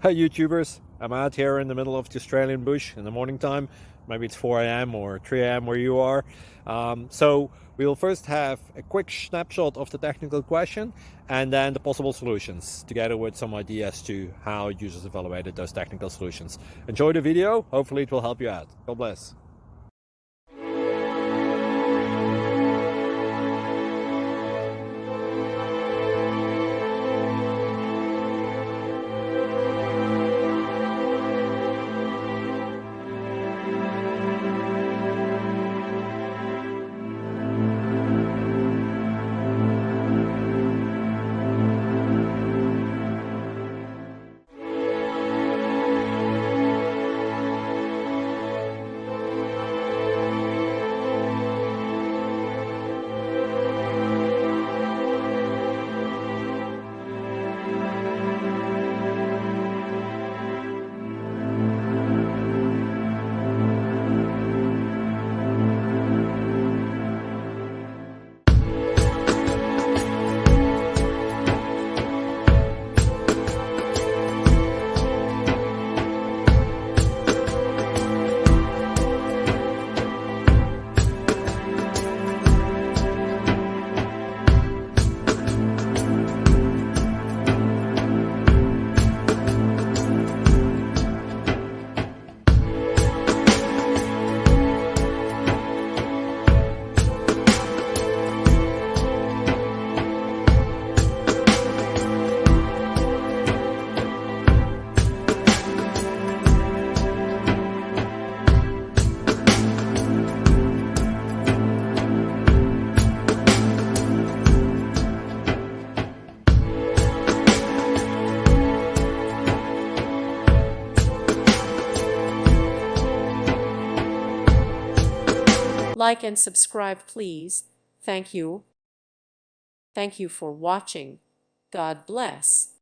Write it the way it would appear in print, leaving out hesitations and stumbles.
Hi YouTubers, I'm out here in the middle of the Australian bush in the morning time. Maybe it's 4 a.m. or 3 a.m. where you are. So we'll first have a quick snapshot of the technical question and then the possible solutions, together with some ideas to how users evaluated those technical solutions. Enjoy the video, hopefully it will help you out. God bless. Like and subscribe, please. Thank you. Thank you for watching. God bless.